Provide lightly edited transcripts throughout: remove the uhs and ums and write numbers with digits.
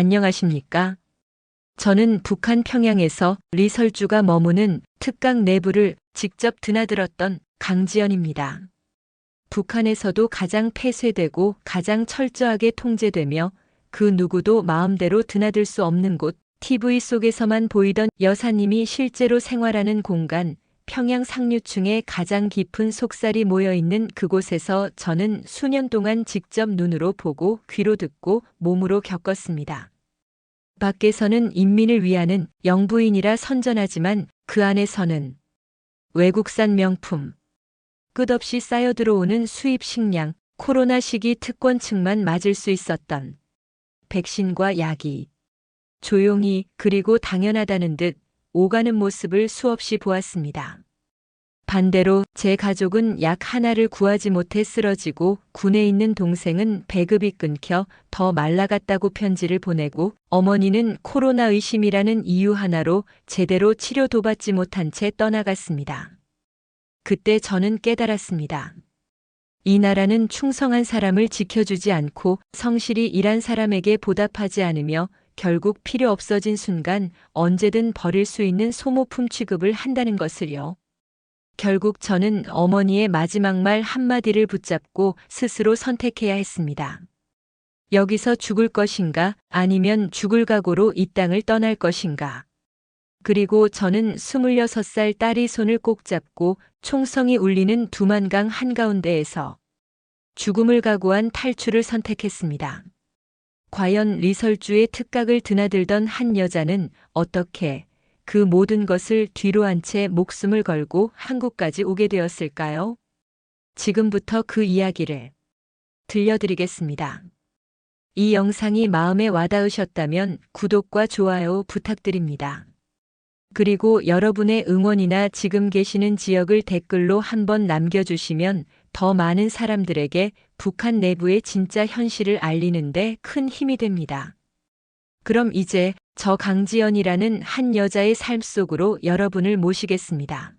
안녕하십니까? 저는 북한 평양에서 리설주가 머무는 특각 내부를 직접 드나들었던 강지연입니다. 북한에서도 가장 폐쇄되고 가장 철저하게 통제되며 그 누구도 마음대로 드나들 수 없는 곳, TV 속에서만 보이던 여사님이 실제로 생활하는 공간, 평양 상류층의 가장 깊은 속살이 모여있는 그곳에서 저는 수년 동안 직접 눈으로 보고 귀로 듣고 몸으로 겪었습니다. 밖에서는 인민을 위하는 영부인이라 선전하지만 그 안에서는 외국산 명품, 끝없이 쌓여 들어오는 수입 식량, 코로나 시기 특권층만 맞을 수 있었던 백신과 약이 조용히 그리고 당연하다는 듯 오가는 모습을 수없이 보았습니다. 반대로 제 가족은 약 하나를 구하지 못해 쓰러지고 군에 있는 동생은 배급이 끊겨 더 말라갔다고 편지를 보내고 어머니는 코로나 의심이라는 이유 하나로 제대로 치료도 받지 못한 채 떠나갔습니다. 그때 저는 깨달았습니다. 이 나라는 충성한 사람을 지켜주지 않고 성실히 일한 사람에게 보답하지 않으며 결국 필요 없어진 순간 언제든 버릴 수 있는 소모품 취급을 한다는 것을요. 결국 저는 어머니의 마지막 말 한마디를 붙잡고 스스로 선택해야 했습니다. 여기서 죽을 것인가 아니면 죽을 각오로 이 땅을 떠날 것인가. 그리고 저는 26살 딸이 손을 꼭 잡고 총성이 울리는 두만강 한가운데에서 죽음을 각오한 탈출을 선택했습니다. 과연 리설주의 특각을 드나들던 한 여자는 어떻게 그 모든 것을 뒤로 한 채 목숨을 걸고 한국까지 오게 되었을까요? 지금부터 그 이야기를 들려드리겠습니다. 이 영상이 마음에 와닿으셨다면 구독과 좋아요 부탁드립니다. 그리고 여러분의 응원이나 지금 계시는 지역을 댓글로 한번 남겨주시면 더 많은 사람들에게 북한 내부의 진짜 현실을 알리는데 큰 힘이 됩니다. 그럼 이제 저 강지연이라는 한 여자의 삶 속으로 여러분을 모시겠습니다.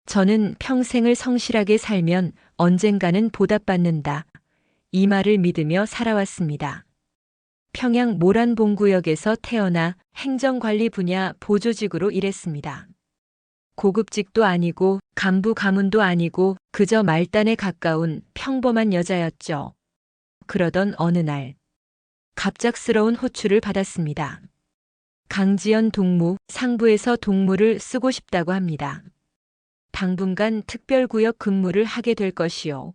저는 평생을 성실하게 살면 언젠가는 보답받는다. 이 말을 믿으며 살아왔습니다. 평양 모란봉구역에서 태어나 행정관리 분야 보조직으로 일했습니다. 고급직도 아니고 간부 가문도 아니고 그저 말단에 가까운 평범한 여자였죠. 그러던 어느 날 갑작스러운 호출을 받았습니다. 강지연 동무, 상부에서 동무를 쓰고 싶다고 합니다. 당분간 특별구역 근무를 하게 될 것이요.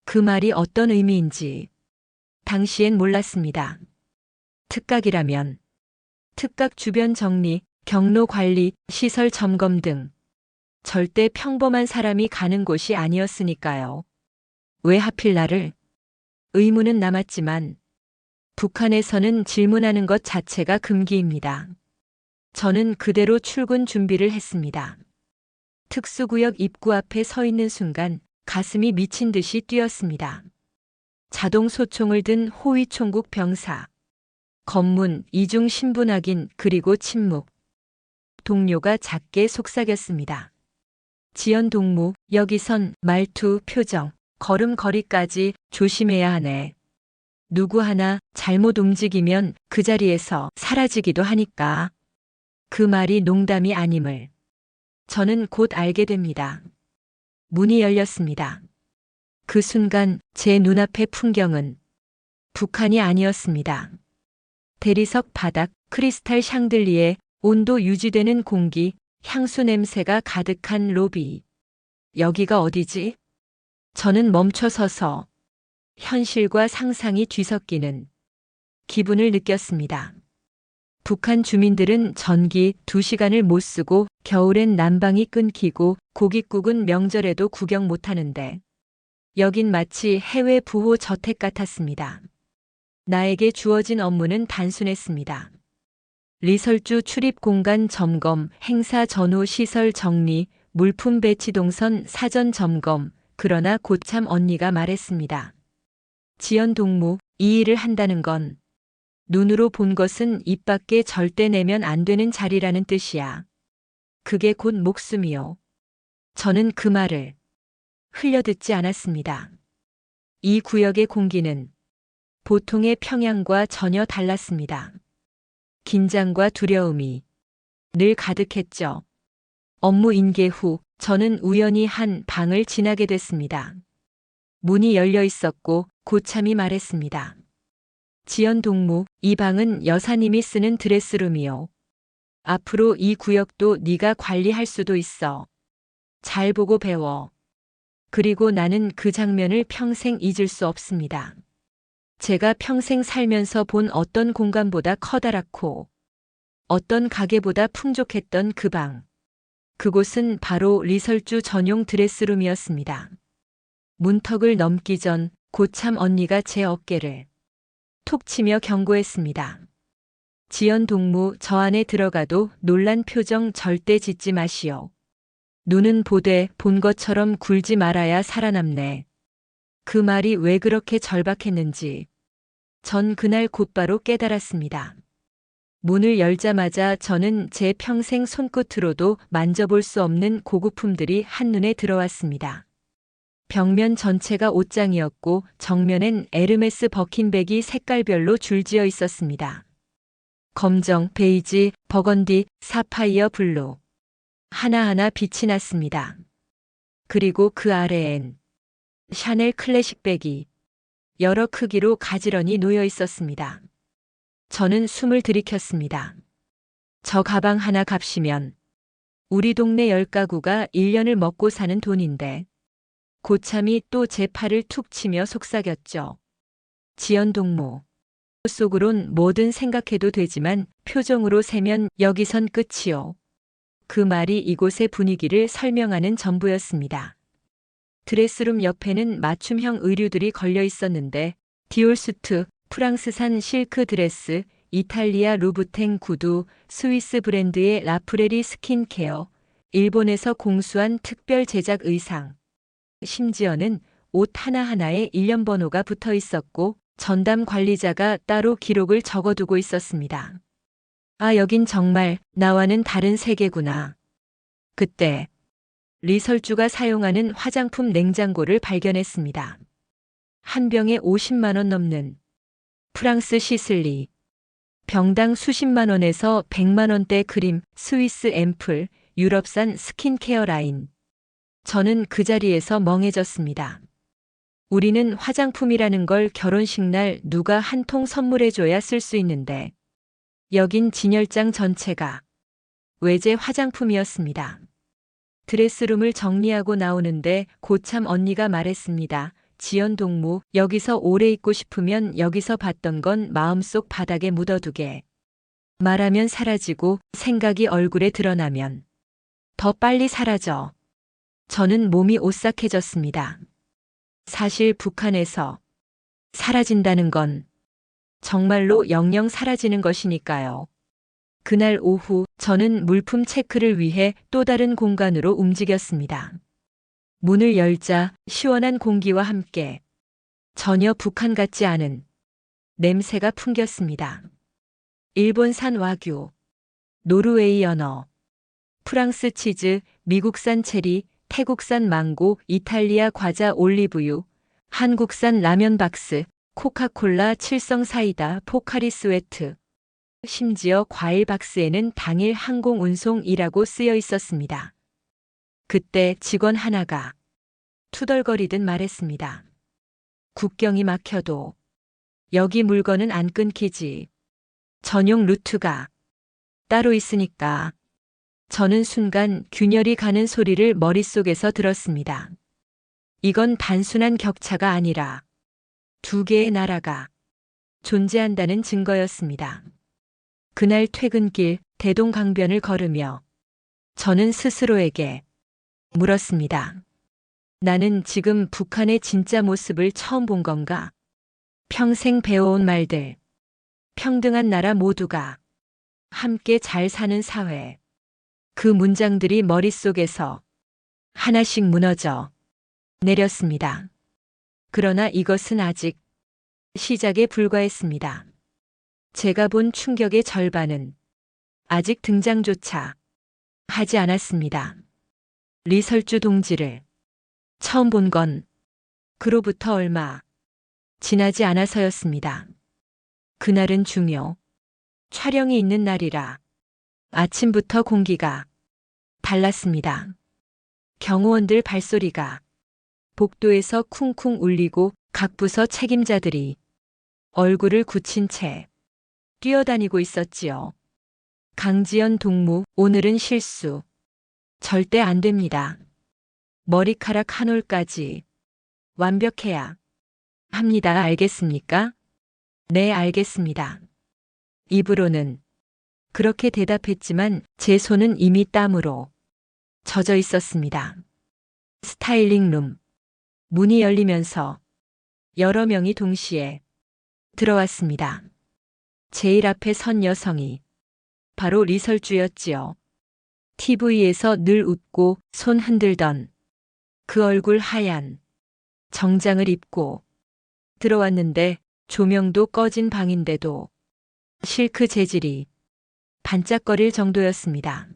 그 말이 어떤 의미인지 당시엔 몰랐습니다. 특각이라면 특각 주변 정리, 경로 관리, 시설 점검 등 절대 평범한 사람이 가는 곳이 아니었으니까요. 왜 하필 나를? 의문은 남았지만 북한에서는 질문하는 것 자체가 금기입니다. 저는 그대로 출근 준비를 했습니다. 특수구역 입구 앞에 서 있는 순간 가슴이 미친 듯이 뛰었습니다. 자동 소총을 든 호위총국 병사, 검문, 이중 신분 확인, 그리고 침묵. 동료가 작게 속삭였습니다. 지연 동무, 여기선 말투, 표정, 걸음걸이까지 조심해야 하네. 누구 하나 잘못 움직이면 그 자리에서 사라지기도 하니까. 그 말이 농담이 아님을 저는 곧 알게 됩니다. 문이 열렸습니다. 그 순간 제 눈앞의 풍경은 북한이 아니었습니다. 대리석 바닥, 크리스탈 샹들리에 온도 유지되는 공기, 향수 냄새가 가득한 로비. 여기가 어디지? 저는 멈춰 서서 현실과 상상이 뒤섞이는 기분을 느꼈습니다. 북한 주민들은 전기 2시간을 못 쓰고 겨울엔 난방이 끊기고 고깃국은 명절에도 구경 못하는데 여긴 마치 해외 부호 저택 같았습니다. 나에게 주어진 업무는 단순했습니다. 리설주 출입 공간 점검, 행사 전후 시설 정리, 물품 배치 동선 사전 점검. 그러나 고참 언니가 말했습니다. 지연 동무, 이 일을 한다는 건 눈으로 본 것은 입 밖에 절대 내면 안 되는 자리라는 뜻이야. 그게 곧 목숨이요. 저는 그 말을 흘려듣지 않았습니다. 이 구역의 공기는 보통의 평양과 전혀 달랐습니다. 긴장과 두려움이 늘 가득했죠. 업무 인계 후 저는 우연히 한 방을 지나게 됐습니다. 문이 열려 있었고 고참이 말했습니다. 지연 동무, 이 방은 여사님이 쓰는 드레스룸이요. 앞으로 이 구역도 네가 관리할 수도 있어. 잘 보고 배워. 그리고 나는 그 장면을 평생 잊을 수 없습니다. 제가 평생 살면서 본 어떤 공간보다 커다랗고 어떤 가게보다 풍족했던 그 방. 그곳은 바로 리설주 전용 드레스룸이었습니다. 문턱을 넘기 전 고참 언니가 제 어깨를 톡 치며 경고했습니다. 지연 동무, 저 안에 들어가도 놀란 표정 절대 짓지 마시오. 눈은 보되 본 것처럼 굴지 말아야 살아남네. 그 말이 왜 그렇게 절박했는지 전 그날 곧바로 깨달았습니다. 문을 열자마자 저는 제 평생 손끝으로도 만져볼 수 없는 고급품들이 한눈에 들어왔습니다. 벽면 전체가 옷장이었고 정면엔 에르메스 버킨백이 색깔별로 줄지어 있었습니다. 검정, 베이지, 버건디, 사파이어 블루. 하나하나 빛이 났습니다. 그리고 그 아래엔 샤넬 클래식백이 여러 크기로 가지런히 놓여 있었습니다. 저는 숨을 들이켰습니다. 저 가방 하나 값이면 우리 동네 10가구가 1년을 먹고 사는 돈인데 고참이 또 제 팔을 툭 치며 속삭였죠. 지연 동무. 속으론 뭐든 생각해도 되지만 표정으로 세면 여기선 끝이요. 그 말이 이곳의 분위기를 설명하는 전부였습니다. 드레스룸 옆에는 맞춤형 의류들이 걸려 있었는데 디올 수트, 프랑스산 실크 드레스, 이탈리아 루브탱 구두, 스위스 브랜드의 라프레리 스킨케어, 일본에서 공수한 특별 제작 의상. 심지어는 옷 하나하나에 일련 번호가 붙어 있었고 전담 관리자가 따로 기록을 적어두고 있었습니다. 아, 여긴 정말 나와는 다른 세계구나. 그때 리설주가 사용하는 화장품 냉장고를 발견했습니다. 한 병에 50만 원 넘는 프랑스 시슬리, 병당 수십만 원에서 100만 원대 크림, 스위스 앰플, 유럽산 스킨케어 라인. 저는 그 자리에서 멍해졌습니다. 우리는 화장품이라는 걸 결혼식 날 누가 한 통 선물해줘야 쓸 수 있는데 여긴 진열장 전체가 외제 화장품이었습니다. 드레스룸을 정리하고 나오는데 고참 언니가 말했습니다. 지연 동무, 여기서 오래 있고 싶으면 여기서 봤던 건 마음속 바닥에 묻어두게. 말하면 사라지고 생각이 얼굴에 드러나면 더 빨리 사라져. 저는 몸이 오싹해졌습니다. 사실 북한에서 사라진다는 건 정말로 영영 사라지는 것이니까요. 그날 오후 저는 물품 체크를 위해 또 다른 공간으로 움직였습니다. 문을 열자 시원한 공기와 함께 전혀 북한 같지 않은 냄새가 풍겼습니다. 일본산 와규, 노르웨이 연어, 프랑스 치즈, 미국산 체리, 태국산 망고, 이탈리아 과자 올리브유, 한국산 라면 박스, 코카콜라 칠성 사이다, 포카리 스웨트. 심지어 과일 박스에는 당일 항공 운송이라고 쓰여 있었습니다. 그때 직원 하나가 투덜거리듯 말했습니다. 국경이 막혀도 여기 물건은 안 끊기지. 전용 루트가 따로 있으니까. 저는 순간 균열이 가는 소리를 머릿속에서 들었습니다. 이건 단순한 격차가 아니라 두 개의 나라가 존재한다는 증거였습니다. 그날 퇴근길 대동강변을 걸으며 저는 스스로에게 물었습니다. 나는 지금 북한의 진짜 모습을 처음 본 건가? 평생 배워온 말들, 평등한 나라 모두가 함께 잘 사는 사회. 그 문장들이 머릿속에서 하나씩 무너져 내렸습니다. 그러나 이것은 아직 시작에 불과했습니다. 제가 본 충격의 절반은 아직 등장조차 하지 않았습니다. 리설주 동지를 처음 본 건 그로부터 얼마 지나지 않아서였습니다. 그날은 중요. 촬영이 있는 날이라 아침부터 공기가 달랐습니다. 경호원들 발소리가 복도에서 쿵쿵 울리고 각 부서 책임자들이 얼굴을 굳힌 채 뛰어다니고 있었지요. 강지연 동무, 오늘은 실수. 절대 안 됩니다. 머리카락 한 올까지 완벽해야 합니다. 알겠습니까? 네, 알겠습니다. 입으로는 그렇게 대답했지만 제 손은 이미 땀으로 젖어 있었습니다. 스타일링룸. 문이 열리면서 여러 명이 동시에 들어왔습니다. 제일 앞에 선 여성이 바로 리설주였지요. TV에서 늘 웃고 손 흔들던 그 얼굴 하얀 정장을 입고 들어왔는데 조명도 꺼진 방인데도 실크 재질이 반짝거릴 정도였습니다.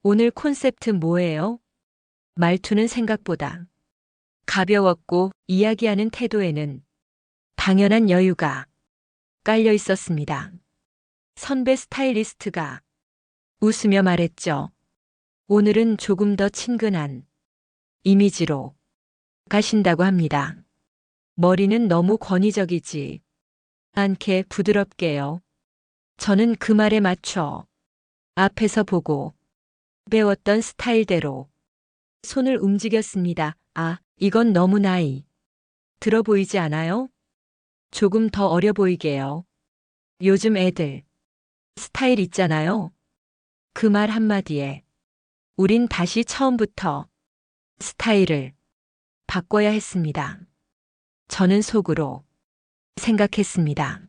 오늘 콘셉트 뭐예요? 말투는 생각보다 가벼웠고 이야기하는 태도에는 당연한 여유가 깔려 있었습니다. 선배 스타일리스트가 웃으며 말했죠. 오늘은 조금 더 친근한 이미지로 가신다고 합니다. 머리는 너무 권위적이지 않게 부드럽게요. 저는 그 말에 맞춰 앞에서 보고 배웠던 스타일대로 손을 움직였습니다. 아, 이건 너무 나이 들어 보이지 않아요? 조금 더 어려 보이게요. 요즘 애들 스타일 있잖아요. 그 말 한마디에 우린 다시 처음부터 스타일을 바꿔야 했습니다. 저는 속으로 생각했습니다.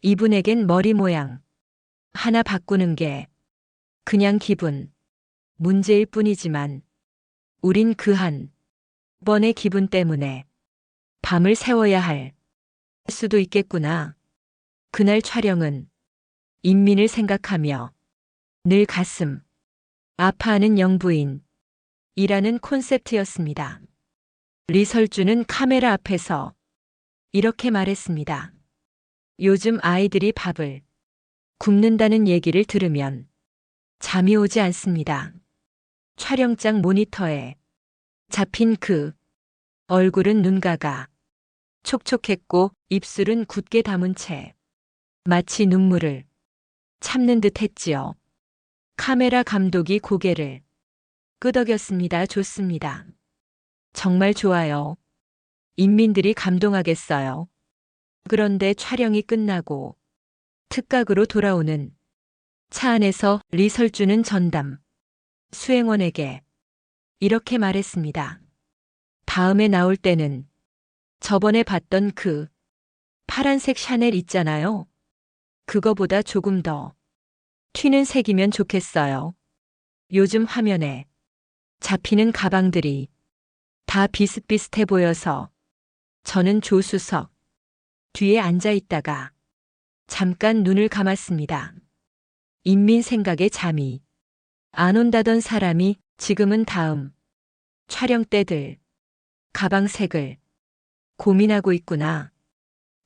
이분에겐 머리 모양 하나 바꾸는 게 그냥 기분 문제일 뿐이지만 우린 그 한 번의 기분 때문에 밤을 새워야 할 수도 있겠구나. 그날 촬영은 인민을 생각하며 늘 가슴 아파하는 영부인이라는 콘셉트였습니다. 리설주는 카메라 앞에서 이렇게 말했습니다. 요즘 아이들이 밥을 굶는다는 얘기를 들으면 잠이 오지 않습니다. 촬영장 모니터에 잡힌 그 얼굴은 눈가가 촉촉했고 입술은 굳게 담은 채 마치 눈물을 참는 듯 했지요. 카메라 감독이 고개를 끄덕였습니다. 좋습니다. 정말 좋아요. 인민들이 감동하겠어요. 그런데 촬영이 끝나고 특각으로 돌아오는 차 안에서 리설주는 전담 수행원에게 이렇게 말했습니다. 다음에 나올 때는 저번에 봤던 그 파란색 샤넬 있잖아요. 그거보다 조금 더 튀는 색이면 좋겠어요. 요즘 화면에 잡히는 가방들이 다 비슷비슷해 보여서 저는 조수석 뒤에 앉아 있다가 잠깐 눈을 감았습니다. 인민 생각에 잠이 안 온다던 사람이 지금은 다음 촬영 때들 가방 색을 고민하고 있구나.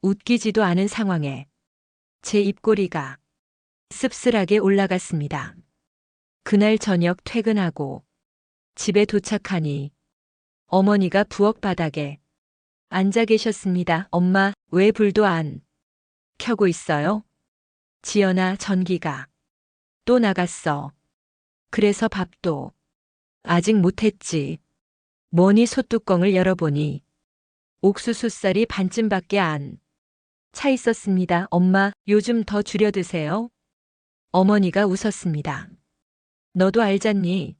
웃기지도 않은 상황에 제 입꼬리가 씁쓸하게 올라갔습니다. 그날 저녁 퇴근하고 집에 도착하니 어머니가 부엌 바닥에 앉아 계셨습니다. 엄마, 왜 불도 안 켜고 있어요? 지연아, 전기가 또 나갔어. 그래서 밥도 아직 못했지. 뭐니 솥뚜껑을 열어보니 옥수수쌀이 반쯤밖에 안 차 있었습니다. 엄마, 요즘 더 줄여 드세요? 어머니가 웃었습니다. 너도 알잖니?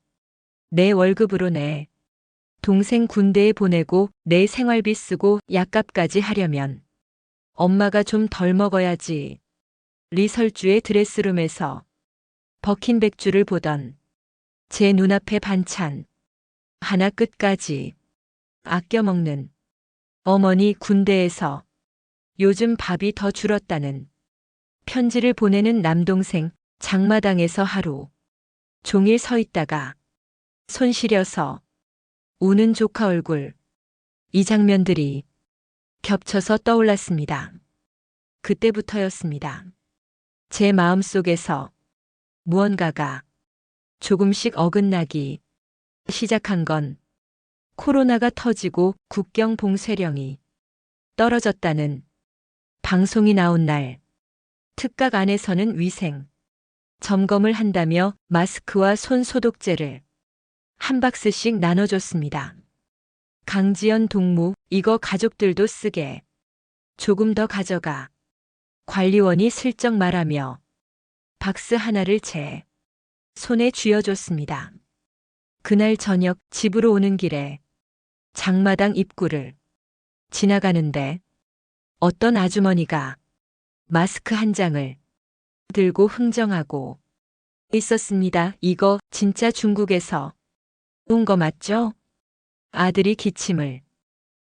내 월급으로 내 동생 군대에 보내고 내 생활비 쓰고 약값까지 하려면 엄마가 좀 덜 먹어야지. 리설주의 드레스룸에서 버킨 백주를 보던 제 눈앞에 반찬 하나 끝까지 아껴 먹는 어머니, 군대에서 요즘 밥이 더 줄었다는 편지를 보내는 남동생, 장마당에서 하루 종일 서 있다가 손 시려서 우는 조카 얼굴. 이 장면들이 겹쳐서 떠올랐습니다. 그때부터였습니다. 제 마음속에서 무언가가 조금씩 어긋나기 시작한 건 코로나가 터지고 국경 봉쇄령이 떨어졌다는 방송이 나온 날, 특각 안에서는 위생 점검을 한다며 마스크와 손 소독제를 한 박스씩 나눠줬습니다. 강지연 동무, 이거 가족들도 쓰게. 조금 더 가져가. 관리원이 슬쩍 말하며 박스 하나를 제 손에 쥐어줬습니다. 그날 저녁 집으로 오는 길에 장마당 입구를 지나가는데 어떤 아주머니가 마스크 한 장을 들고 흥정하고 있었습니다. 이거 진짜 중국에서 온 거 맞죠? 아들이 기침을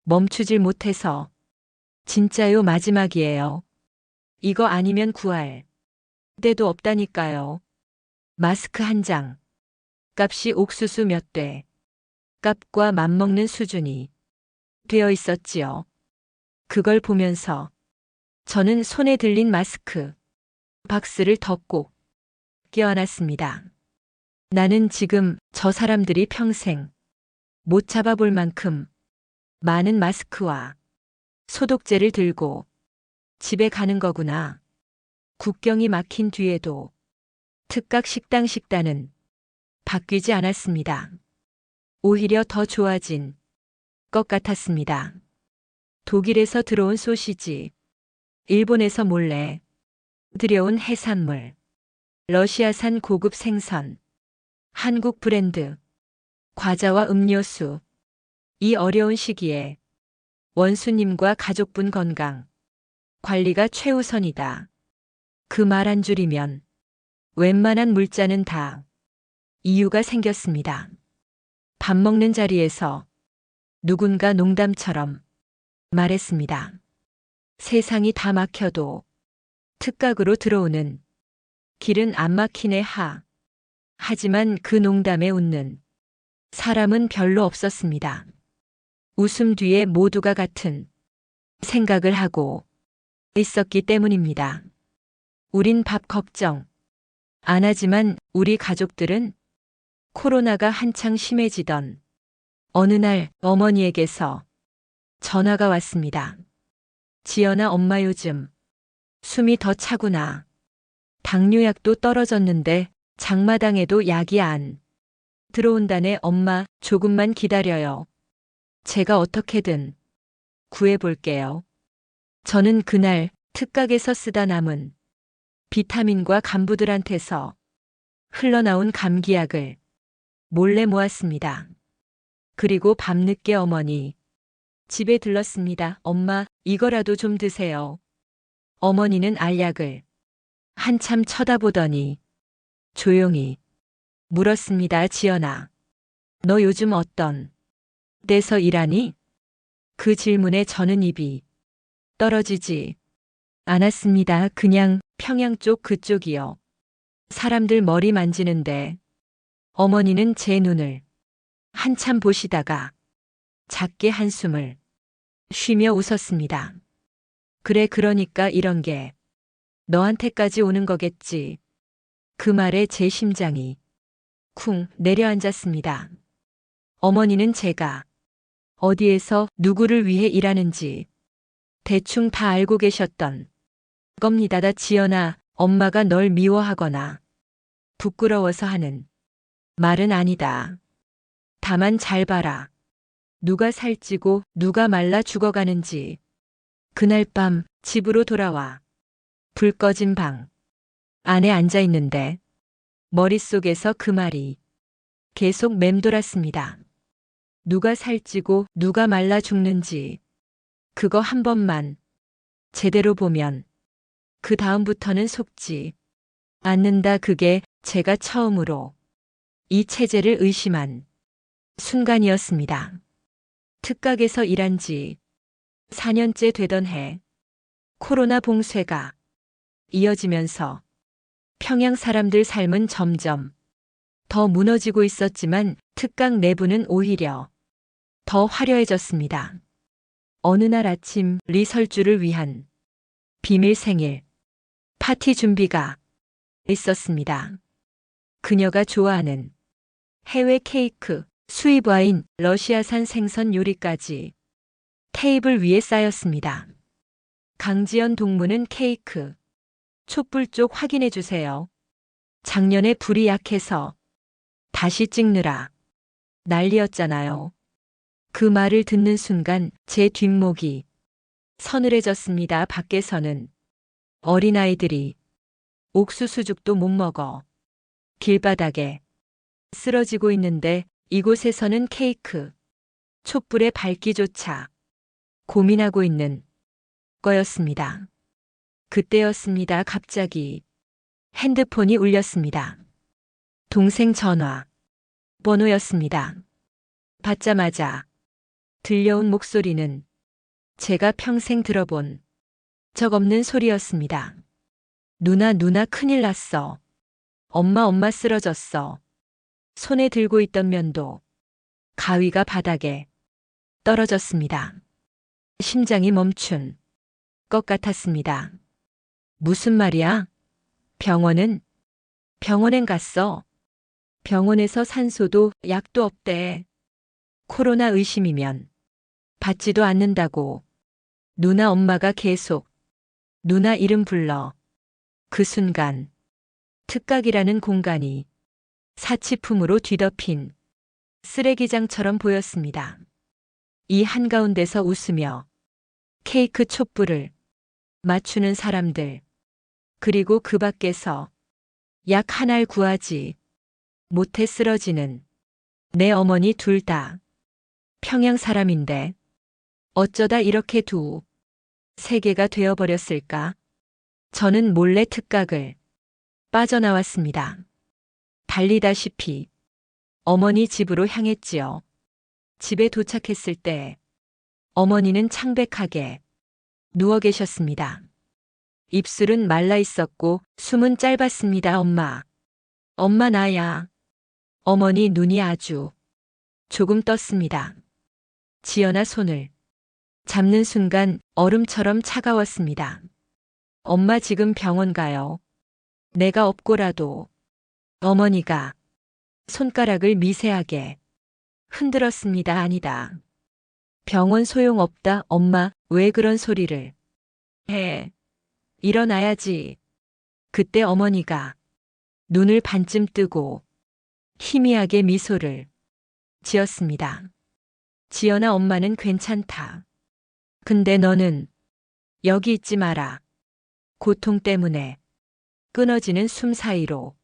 멈추질 못해서 진짜요, 마지막이에요. 이거 아니면 구할 데도 없다니까요. 마스크 한 장 값이 옥수수 몇 대 값과 맞먹는 수준이 되어 있었지요. 그걸 보면서 저는 손에 들린 마스크 박스를 더 꼭 껴안았습니다. 나는 지금 저 사람들이 평생 못 잡아볼 만큼 많은 마스크와 소독제를 들고 집에 가는 거구나. 국경이 막힌 뒤에도 특각 식당은 바뀌지 않았습니다. 오히려 더 좋아진 것 같았습니다. 독일에서 들어온 소시지, 일본에서 몰래 들여온 해산물, 러시아산 고급 생선, 한국 브랜드, 과자와 음료수. 이 어려운 시기에 원수님과 가족분 건강 관리가 최우선이다. 그 말 한 줄이면 웬만한 물자는 다 이유가 생겼습니다. 밥 먹는 자리에서 누군가 농담처럼 말했습니다. 세상이 다 막혀도 특각으로 들어오는 길은 안 막히네 하. 하지만 그 농담에 웃는 사람은 별로 없었습니다. 웃음 뒤에 모두가 같은 생각을 하고 있었기 때문입니다. 우린 밥 걱정 안 하지만 우리 가족들은 코로나가 한창 심해지던 어느 날 어머니에게서 전화가 왔습니다. 지연아, 엄마 요즘 숨이 더 차구나. 당뇨약도 떨어졌는데 장마당에도 약이 안 들어온다네. 엄마, 조금만 기다려요. 제가 어떻게든 구해볼게요. 저는 그날 특각에서 쓰다 남은 비타민과 간부들한테서 흘러나온 감기약을 몰래 모았습니다. 그리고 밤늦게 어머니 집에 들렀습니다. 엄마, 이거라도 좀 드세요. 어머니는 알약을 한참 쳐다보더니 조용히 물었습니다. 지연아, 너 요즘 어떤 데서 일하니? 그 질문에 저는 입이 떨어지지 않았습니다. 그냥 평양 쪽 그쪽이요. 사람들 머리 만지는데. 어머니는 제 눈을 한참 보시다가 작게 한숨을 쉬며 웃었습니다. 그래, 그러니까 이런 게 너한테까지 오는 거겠지. 그 말에 제 심장이 쿵 내려앉았습니다. 어머니는 제가 어디에서 누구를 위해 일하는지 대충 다 알고 계셨던 겁니다. 지연아, 엄마가 널 미워하거나 부끄러워서 하는 말은 아니다. 다만 잘 봐라. 누가 살찌고 누가 말라 죽어가는지. 그날 밤 집으로 돌아와 불 꺼진 방 안에 앉아 있는데 머릿속에서 그 말이 계속 맴돌았습니다. 누가 살찌고 누가 말라 죽는지. 그거 한 번만 제대로 보면 그 다음부터는 속지 않는다. 그게 제가 처음으로 이 체제를 의심한 순간이었습니다. 특각에서 일한 지 4년째 되던 해, 코로나 봉쇄가 이어지면서 평양 사람들 삶은 점점 더 무너지고 있었지만 특각 내부는 오히려 더 화려해졌습니다. 어느 날 아침 리설주를 위한 비밀 생일 파티 준비가 있었습니다. 그녀가 좋아하는 해외 케이크, 수입 와인, 러시아산 생선 요리까지 테이블 위에 쌓였습니다. 강지연 동무는 케이크, 촛불 쪽 확인해 주세요. 작년에 불이 약해서 다시 찍느라 난리였잖아요. 그 말을 듣는 순간 제 뒷목이 서늘해졌습니다. 밖에서는 어린아이들이 옥수수죽도 못 먹어 길바닥에 쓰러지고 있는데 이곳에서는 케이크, 촛불의 밝기조차 고민하고 있는 거였습니다. 그때였습니다. 갑자기 핸드폰이 울렸습니다. 동생 전화 번호였습니다. 받자마자 들려온 목소리는 제가 평생 들어본 적 없는 소리였습니다. 누나 큰일 났어. 엄마 쓰러졌어. 손에 들고 있던 면도 가위가 바닥에 떨어졌습니다. 심장이 멈춘 것 같았습니다. 무슨 말이야? 병원엔 갔어. 병원에서 산소도 약도 없대. 코로나 의심이면 받지도 않는다고. 누나 엄마가 계속 누나 이름 불러. 그 순간 특각이라는 공간이 사치품으로 뒤덮인 쓰레기장처럼 보였습니다. 이 한가운데서 웃으며 케이크 촛불을 맞추는 사람들, 그리고 그 밖에서 약 한 알 구하지 못해 쓰러지는 내 어머니 둘 다 평양 사람인데 어쩌다 이렇게 두 세계가 되어버렸을까? 저는 몰래 특각을 빠져나왔습니다. 달리다시피 어머니 집으로 향했지요. 집에 도착했을 때 어머니는 창백하게 누워 계셨습니다. 입술은 말라 있었고 숨은 짧았습니다. 엄마 나야. 어머니 눈이 아주 조금 떴습니다. 지연아 손을 잡는 순간 얼음처럼 차가웠습니다. 엄마 지금 병원 가요. 내가 없고라도. 어머니가 손가락을 미세하게 흔들었습니다. 아니다. 병원 소용없다. 엄마, 왜 그런 소리를 해? 일어나야지. 그때 어머니가 눈을 반쯤 뜨고 희미하게 미소를 지었습니다. 지연아, 엄마는 괜찮다. 근데 너는 여기 있지 마라. 고통 때문에 끊어지는 숨 사이로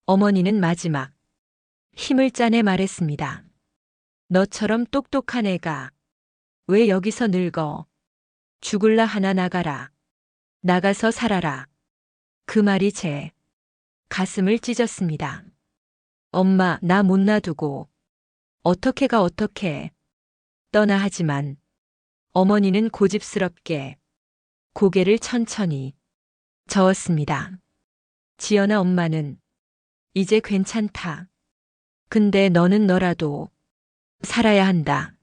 어머니는 마지막 힘을 짜내 말했습니다. 너처럼 똑똑한 애가 왜 여기서 늙어? 죽을라 하나. 나가라. 나가서 살아라. 그 말이 제 가슴을 찢었습니다. 엄마, 나 못 놔두고 어떻게 가. 떠나. 하지만 어머니는 고집스럽게 고개를 천천히 저었습니다. 지연아, 엄마는 이제 괜찮다. 근데 너는 너라도 살아야 한다.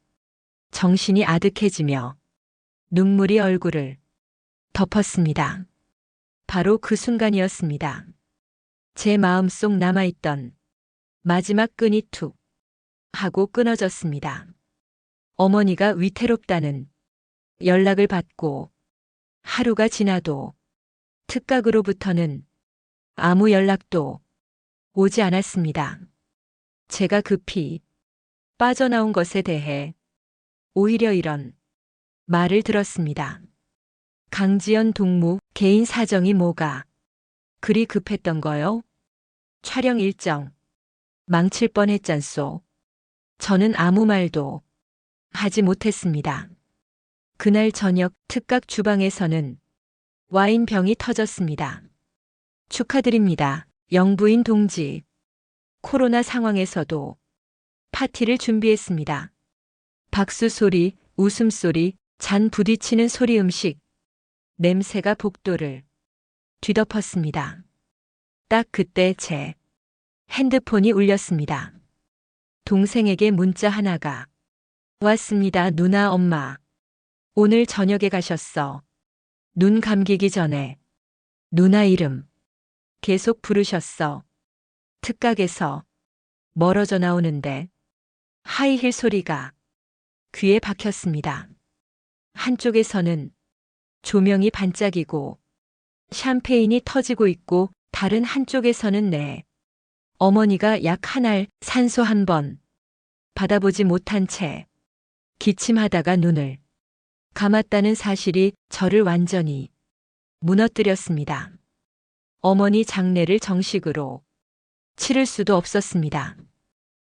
정신이 아득해지며 눈물이 얼굴을 덮었습니다. 바로 그 순간이었습니다. 제 마음속 남아있던 마지막 끈이 툭 하고 끊어졌습니다. 어머니가 위태롭다는 연락을 받고 하루가 지나도 특각으로부터는 아무 연락도 오지 않았습니다. 제가 급히 빠져나온 것에 대해 오히려 이런 말을 들었습니다. 강지연 동무, 개인 사정이 뭐가 그리 급했던 거요? 촬영 일정 망칠 뻔했잖소. 저는 아무 말도 하지 못했습니다. 그날 저녁 특각 주방에서는 와인병이 터졌습니다. 축하드립니다, 영부인 동지. 코로나 상황에서도 파티를 준비했습니다. 박수 소리, 웃음소리, 잔 부딪히는 소리, 음식 냄새가 복도를 뒤덮었습니다. 딱 그때 제 핸드폰이 울렸습니다. 동생에게 문자 하나가 왔습니다. 누나, 엄마 오늘 저녁에 가셨어. 눈 감기기 전에. 누나 이름. 계속 부르셨어. 특각에서. 멀어져 나오는데. 하이힐 소리가 귀에 박혔습니다. 한쪽에서는 조명이 반짝이고 샴페인이 터지고 있고 다른 한쪽에서는 내 어머니가 약 한 알 산소 한 번 받아보지 못한 채 기침하다가 눈을 감았다는 사실이 저를 완전히 무너뜨렸습니다. 어머니 장례를 정식으로 치를 수도 없었습니다.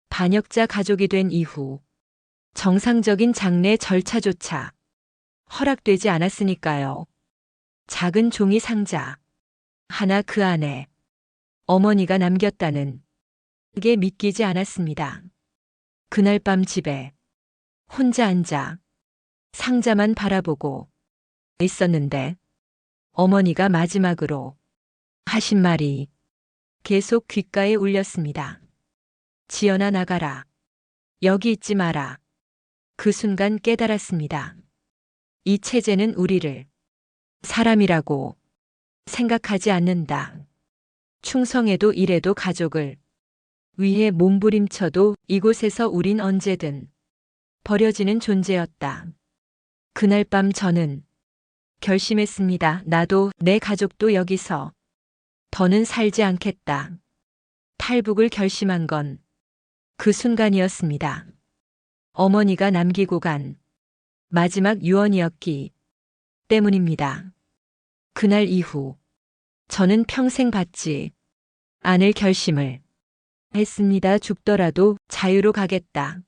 반역자 가족이 된 이후 정상적인 장례 절차조차 허락되지 않았으니까요. 작은 종이 상자 하나 그 안에 어머니가 남겼다는 게 믿기지 않았습니다. 그날 밤 집에 혼자 앉아 상자만 바라보고 있었는데 어머니가 마지막으로 하신 말이 계속 귓가에 울렸습니다. 지연아 나가라. 여기 있지 마라. 그 순간 깨달았습니다. 이 체제는 우리를 사람이라고 생각하지 않는다. 충성해도 일해도 가족을 위해 몸부림쳐도 이곳에서 우린 언제든 버려지는 존재였다. 그날 밤 저는 결심했습니다. 나도 내 가족도 여기서 더는 살지 않겠다. 탈북을 결심한 건 그 순간이었습니다. 어머니가 남기고 간 마지막 유언이었기 때문입니다. 그날 이후 저는 평생 받지 않을 결심을 했습니다. 죽더라도 자유로 가겠다.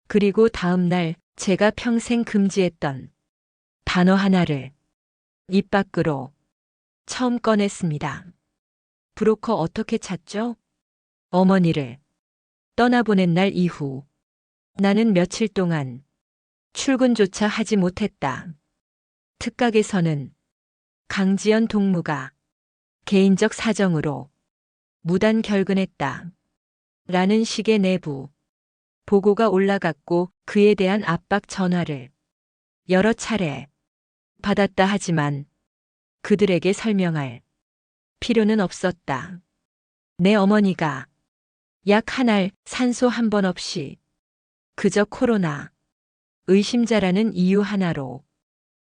그리고 다음 날 제가 평생 금지했던 단어 하나를 입 밖으로 처음 꺼냈습니다. 브로커 어떻게 찾죠? 어머니를 떠나보낸 날 이후 나는 며칠 동안 출근조차 하지 못했다. 특각에서는 강지연 동무가 개인적 사정으로 무단 결근했다. 라는 식의 내부 보고가 올라갔고 그에 대한 압박 전화를 여러 차례 받았다 하지만 그들에게 설명할 필요는 없었다. 내 어머니가 약 한 알 산소 한 번 없이 그저 코로나 의심자라는 이유 하나로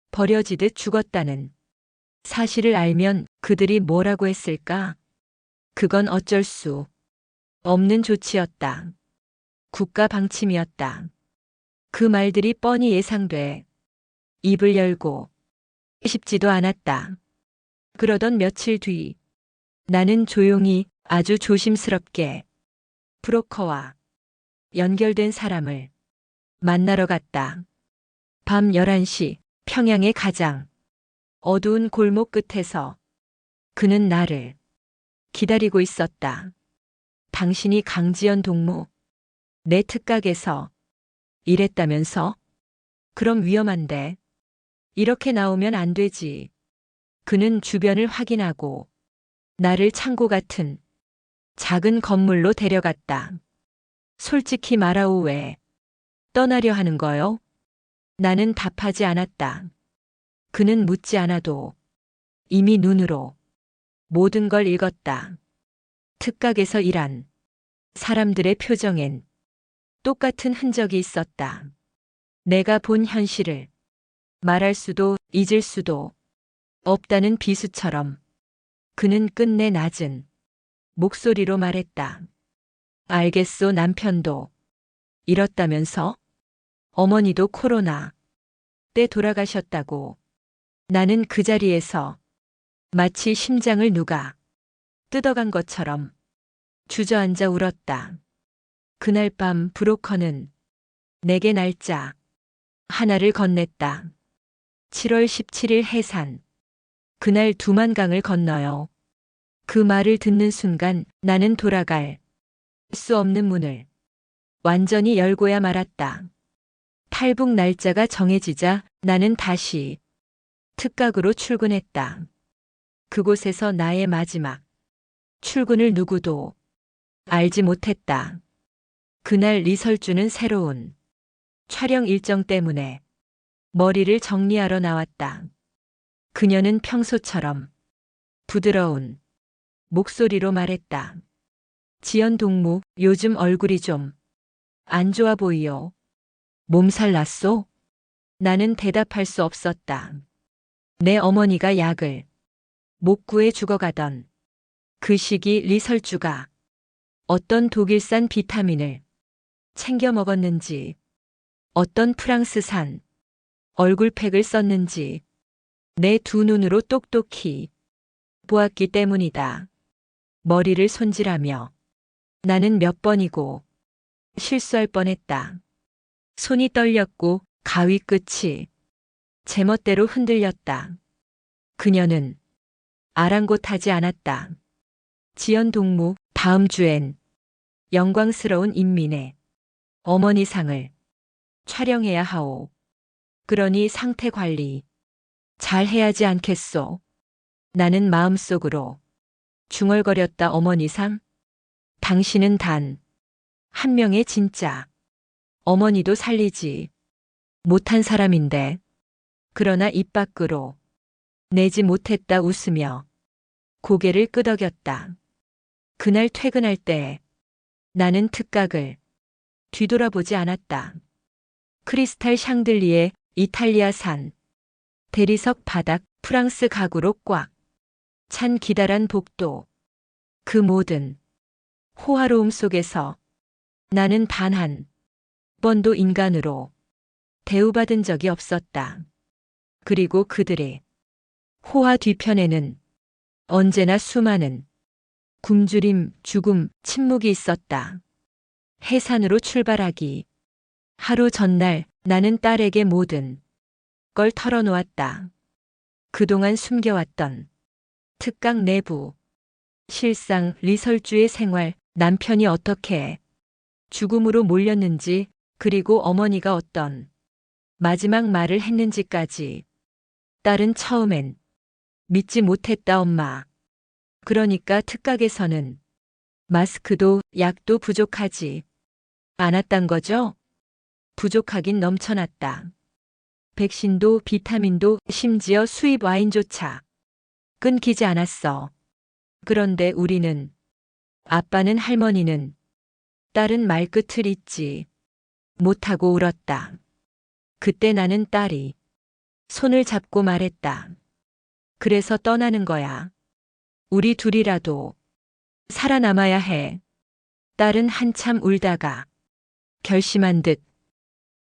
버려지듯 죽었다는 사실을 알면 그들이 뭐라고 했을까? 그건 어쩔 수 없는 조치였다. 국가 방침이었다. 그 말들이 뻔히 예상돼 입을 열고 싶지도 않았다. 그러던 며칠 뒤 나는 조용히 아주 조심스럽게 브로커와 연결된 사람을 만나러 갔다. 밤 11시 평양의 가장 어두운 골목 끝에서 그는 나를 기다리고 있었다. 당신이 강지연 동무, 내 특각에서 일했다면서? 그럼 위험한데. 이렇게 나오면 안 되지. 그는 주변을 확인하고 나를 창고 같은 작은 건물로 데려갔다. 솔직히 말하오 왜 떠나려 하는 거요? 나는 답하지 않았다. 그는 묻지 않아도 이미 눈으로 모든 걸 읽었다. 특각에서 일한 사람들의 표정엔 똑같은 흔적이 있었다. 내가 본 현실을 말할 수도 잊을 수도 없다는 비수처럼 그는 끝내 낮은 목소리로 말했다. 알겠소. 남편도 잃었다면서? 어머니도 코로나 때 돌아가셨다고. 나는 그 자리에서 마치 심장을 누가 뜯어간 것처럼 주저앉아 울었다. 그날 밤 브로커는 내게 날짜 하나를 건넸다. 7월 17일 해산. 그날 두만강을 건너요. 그 말을 듣는 순간 나는 돌아갈 수 없는 문을 완전히 열고야 말았다. 탈북 날짜가 정해지자 나는 다시 특각으로 출근했다. 그곳에서 나의 마지막 출근을 누구도 알지 못했다. 그날 리설주는 새로운 촬영 일정 때문에 머리를 정리하러 나왔다. 그녀는 평소처럼 부드러운 목소리로 말했다. 지연 동무, 요즘 얼굴이 좀 안 좋아 보이요. 몸살 났소? 나는 대답할 수 없었다. 내 어머니가 약을 못 구해 죽어가던 그 시기 리설주가 어떤 독일산 비타민을 챙겨 먹었는지, 어떤 프랑스산 얼굴팩을 썼는지 내 두 눈으로 똑똑히 보았기 때문이다. 머리를 손질하며 나는 몇 번이고 실수할 뻔했다. 손이 떨렸고 가위 끝이 제멋대로 흔들렸다. 그녀는 아랑곳하지 않았다. 지연 동무, 다음 주엔 영광스러운 인민의 어머니상을 촬영해야 하오. 그러니 상태 관리 잘 해야지 않겠소. 나는 마음속으로 중얼거렸다. 어머니상? 당신은 단 한 명의 진짜 어머니도 살리지 못한 사람인데. 그러나 입 밖으로 내지 못했다. 웃으며 고개를 끄덕였다. 그날 퇴근할 때 나는 특각을 뒤돌아보지 않았다. 크리스탈 샹들리에 이탈리아산 대리석 바닥, 프랑스 가구로 꽉 찬 기다란 복도, 그 모든 호화로움 속에서 나는 단 한 번도 인간으로 대우받은 적이 없었다. 그리고 그들의 호화 뒤편에는 언제나 수많은 굶주림, 죽음, 침묵이 있었다. 해산으로 출발하기 하루 전날 나는 딸에게 모든 걸 털어놓았다. 그동안 숨겨왔던 특강 내부, 실상 리설주의 생활, 남편이 어떻게 죽음으로 몰렸는지, 그리고 어머니가 어떤 마지막 말을 했는지까지. 딸은 처음엔 믿지 못했다. 엄마. 그러니까 특각에서는 마스크도 약도 부족하지 않았단 거죠? 부족하긴 넘쳐났다. 백신도 비타민도 심지어 수입 와인조차 끊기지 않았어. 그런데 우리는, 아빠는, 할머니는, 딸은 말끝을 잇지 못하고 울었다. 그때 나는 딸이 손을 잡고 말했다. 그래서 떠나는 거야. 우리 둘이라도 살아남아야 해. 딸은 한참 울다가 결심한 듯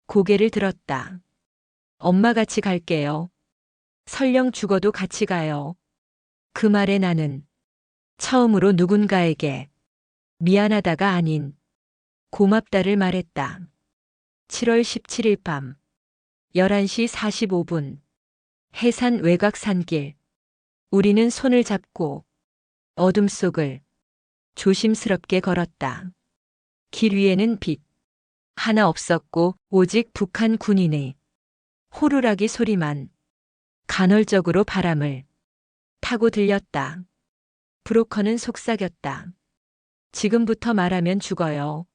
고개를 들었다. 엄마 같이 갈게요. 설령 죽어도 같이 가요. 그 말에 나는 처음으로 누군가에게 미안하다가 아닌 고맙다를 말했다. 7월 17일 밤 11시 45분 해산 외곽 산길. 우리는 손을 잡고 어둠 속을 조심스럽게 걸었다. 길 위에는 빛 하나 없었고 오직 북한 군인의 호루라기 소리만 간헐적으로 바람을 타고 들렸다. 브로커는 속삭였다. 지금부터 말하면 죽어요.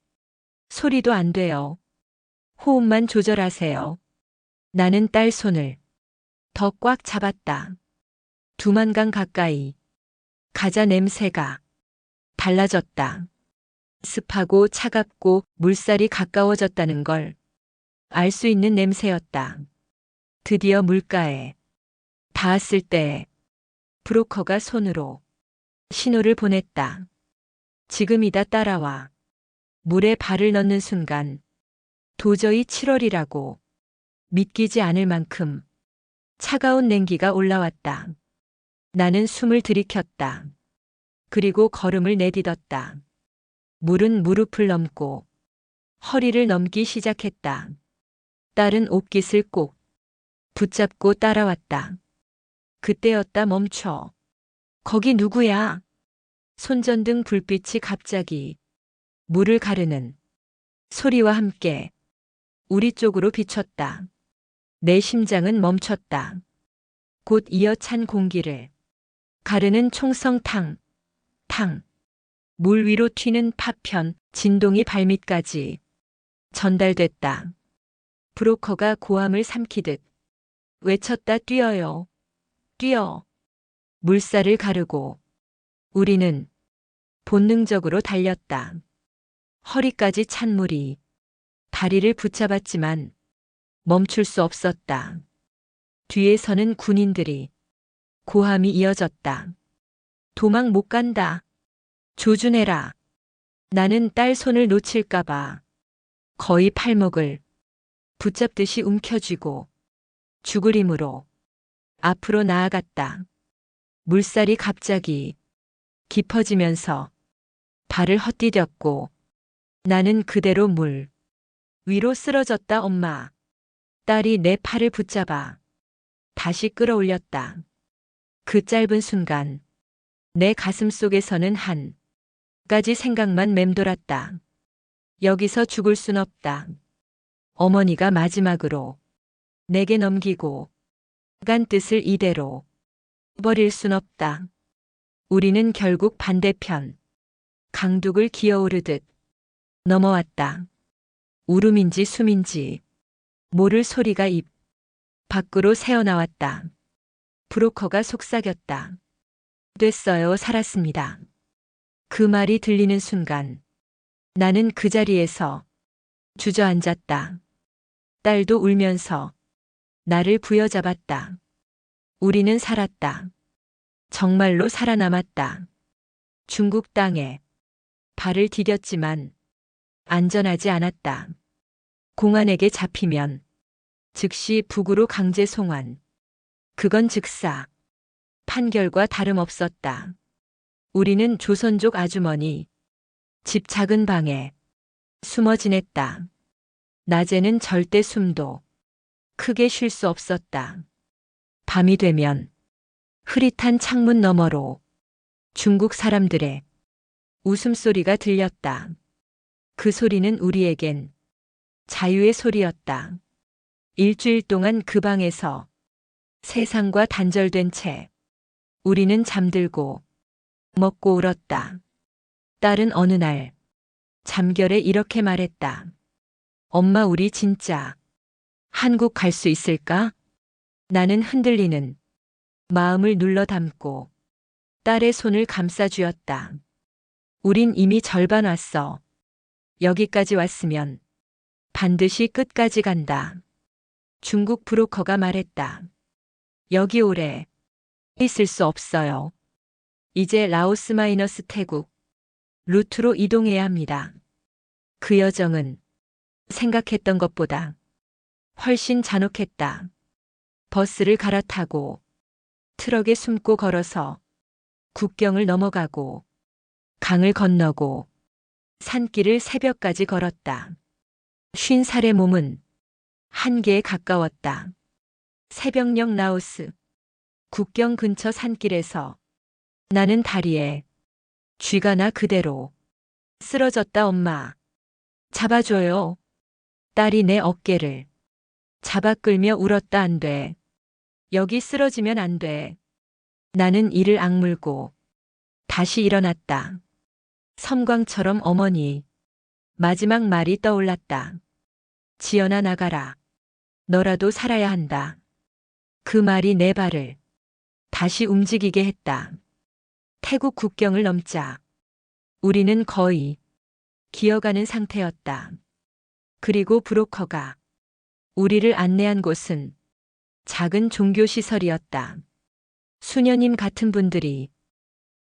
소리도 안 돼요. 호흡만 조절하세요. 나는 딸 손을 더 꽉 잡았다. 두만강 가까이 가자. 냄새가 달라졌다. 습하고 차갑고 물살이 가까워졌다는 걸 알 수 있는 냄새였다. 드디어 물가에 닿았을 때 브로커가 손으로 신호를 보냈다. 지금이다. 따라와. 물에 발을 넣는 순간 도저히 7월이라고 믿기지 않을 만큼 차가운 냉기가 올라왔다. 나는 숨을 들이켰다. 그리고 걸음을 내딛었다. 물은 무릎을 넘고 허리를 넘기 시작했다. 딸은 옷깃을 꼭 붙잡고 따라왔다. 그때였다. 멈춰. 거기 누구야? 손전등 불빛이 갑자기 물을 가르는 소리와 함께 우리 쪽으로 비쳤다. 내 심장은 멈췄다. 곧 이어 찬 공기를 가르는 총성 탕, 탕. 물 위로 튀는 파편, 진동이 발밑까지 전달됐다. 브로커가 고함을 삼키듯 외쳤다. 뛰어요. 뛰어. 물살을 가르고 우리는 본능적으로 달렸다. 허리까지 찬 물이 다리를 붙잡았지만 멈출 수 없었다. 뒤에 서는 군인들이 고함이 이어졌다. 도망 못 간다. 조준해라. 나는 딸 손을 놓칠까봐 거의 팔목을 붙잡듯이 움켜쥐고 죽을 힘으로 앞으로 나아갔다. 물살이 갑자기 깊어지면서 발을 헛디뎠고 나는 그대로 물 위로 쓰러졌다. 엄마. 딸이 내 팔을 붙잡아 다시 끌어올렸다. 그 짧은 순간 내 가슴 속에서는 한 가지 생각만 맴돌았다. 여기서 죽을 순 없다. 어머니가 마지막으로 내게 넘기고 간 뜻을 이대로 버릴 순 없다. 우리는 결국 반대편 강둑을 기어오르듯 넘어왔다. 울음인지 숨인지 모를 소리가 입 밖으로 새어나왔다. 브로커가 속삭였다. 됐어요. 살았습니다. 그 말이 들리는 순간 나는 그 자리에서 주저앉았다. 딸도 울면서 나를 부여잡았다. 우리는 살았다. 정말로 살아남았다. 중국 땅에 발을 디뎠지만 안전하지 않았다. 공안에게 잡히면 즉시 북으로 강제 송환. 그건 즉사. 판결과 다름없었다. 우리는 조선족 아주머니 집 작은 방에 숨어 지냈다. 낮에는 절대 숨도 크게 쉴 수 없었다. 밤이 되면 흐릿한 창문 너머로 중국 사람들의 웃음소리가 들렸다. 그 소리는 우리에겐 자유의 소리였다. 일주일 동안 그 방에서 세상과 단절된 채 우리는 잠들고 먹고 울었다. 딸은 어느 날 잠결에 이렇게 말했다. 엄마, 우리 진짜 한국 갈 수 있을까? 나는 흔들리는 마음을 눌러 담고 딸의 손을 감싸 쥐었다. 우린 이미 절반 왔어. 여기까지 왔으면 반드시 끝까지 간다. 중국 브로커가 말했다. 여기 오래 있을 수 없어요. 이제 라오스 마이너스 태국 루트로 이동해야 합니다. 그 여정은 생각했던 것보다 훨씬 잔혹했다. 버스를 갈아타고 트럭에 숨고 걸어서 국경을 넘어가고 강을 건너고 산길을 새벽까지 걸었다. 50살의 몸은 한계에 가까웠다. 새벽녘 라오스 국경 근처 산길에서 나는 다리에 쥐가 나 그대로 쓰러졌다. 엄마, 잡아줘요. 딸이 내 어깨를 잡아 끌며 울었다. 안 돼. 여기 쓰러지면 안 돼. 나는 이를 악물고 다시 일어났다. 섬광처럼 어머니 마지막 말이 떠올랐다. 지연아, 나가라. 너라도 살아야 한다. 그 말이 내 발을 다시 움직이게 했다. 태국 국경을 넘자 우리는 거의 기어가는 상태였다. 그리고 브로커가 우리를 안내한 곳은 작은 종교시설이었다. 수녀님 같은 분들이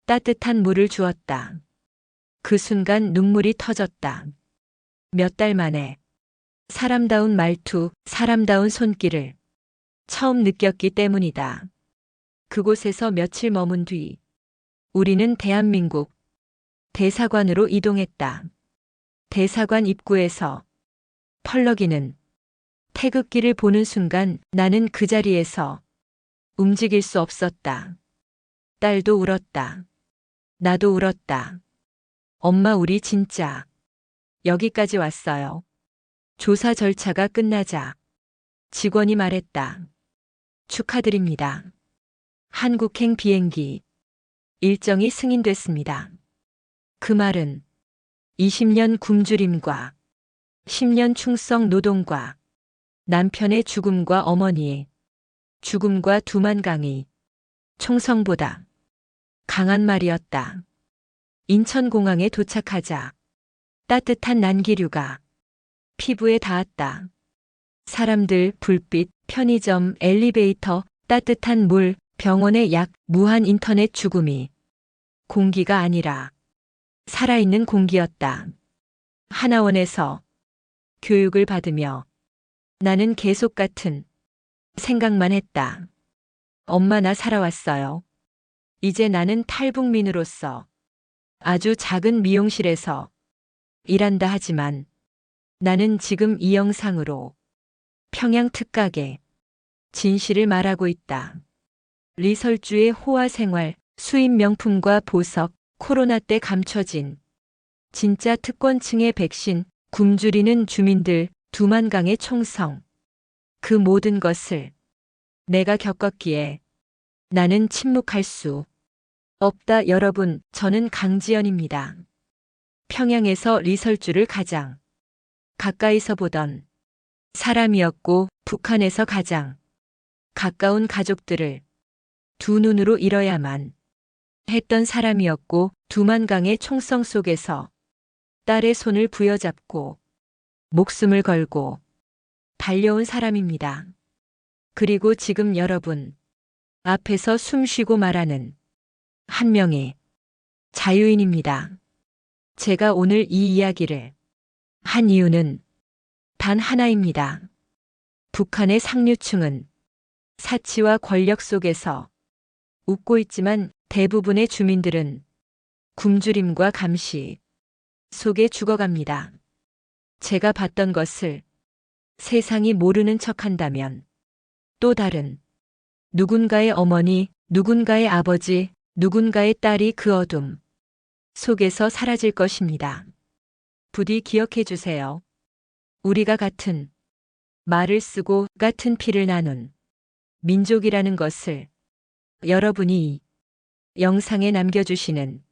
따뜻한 물을 주었다. 그 순간 눈물이 터졌다. 몇 달 만에 사람다운 말투, 사람다운 손길을 처음 느꼈기 때문이다. 그곳에서 며칠 머문 뒤 우리는 대한민국 대사관으로 이동했다. 대사관 입구에서 펄럭이는 태극기를 보는 순간 나는 그 자리에서 움직일 수 없었다. 딸도 울었다. 나도 울었다. 엄마, 우리 진짜 여기까지 왔어요. 조사 절차가 끝나자 직원이 말했다. 축하드립니다. 한국행 비행기 일정이 승인됐습니다. 그 말은 20년 굶주림과 10년 충성 노동과 남편의 죽음과 어머니의 죽음과 두만강이 총성보다 강한 말이었다. 인천공항에 도착하자 따뜻한 난기류가 피부에 닿았다. 사람들, 불빛, 편의점, 엘리베이터, 따뜻한 물, 병원의 약, 무한 인터넷 죽음이 공기가 아니라 살아있는 공기였다. 하나원에서 교육을 받으며 나는 계속 같은 생각만 했다. 엄마 나 살아왔어요. 이제 나는 탈북민으로서 아주 작은 미용실에서 일한다 하지만 나는 지금 이 영상으로 평양 특각의 진실을 말하고 있다. 리설주의 호화 생활, 수입 명품과 보석, 코로나 때 감춰진 진짜 특권층의 백신, 굶주리는 주민들, 두만강의 총성. 그 모든 것을 내가 겪었기에 나는 침묵할 수 없다. 여러분, 저는 강지연입니다. 평양에서 리설주를 가장 가까이서 보던 사람이었고 북한에서 가장 가까운 가족들을 두 눈으로 잃어야만 했던 사람이었고 두만강의 총성 속에서 딸의 손을 부여잡고 목숨을 걸고 달려온 사람입니다. 그리고 지금 여러분 앞에서 숨 쉬고 말하는 한 명의 자유인입니다. 제가 오늘 이 이야기를 한 이유는 단 하나입니다. 북한의 상류층은 사치와 권력 속에서 웃고 있지만 대부분의 주민들은 굶주림과 감시 속에 죽어갑니다. 제가 봤던 것을 세상이 모르는 척한다면 또 다른 누군가의 어머니, 누군가의 아버지, 누군가의 딸이 그 어둠 속에서 사라질 것입니다. 부디 기억해 주세요. 우리가 같은 말을 쓰고 같은 피를 나눈 민족이라는 것을 여러분이 이 영상에 남겨주시는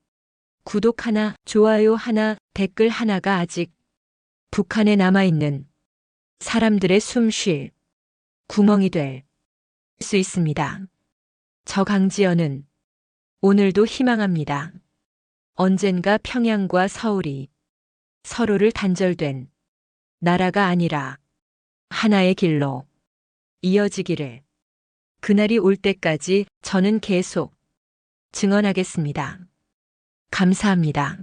구독 하나, 좋아요 하나, 댓글 하나가 아직 북한에 남아있는 사람들의 숨 쉴 구멍이 될 수 있습니다. 저 강지연은 오늘도 희망합니다. 언젠가 평양과 서울이 서로를 단절된 나라가 아니라 하나의 길로 이어지기를 그날이 올 때까지 저는 계속 증언하겠습니다. 감사합니다.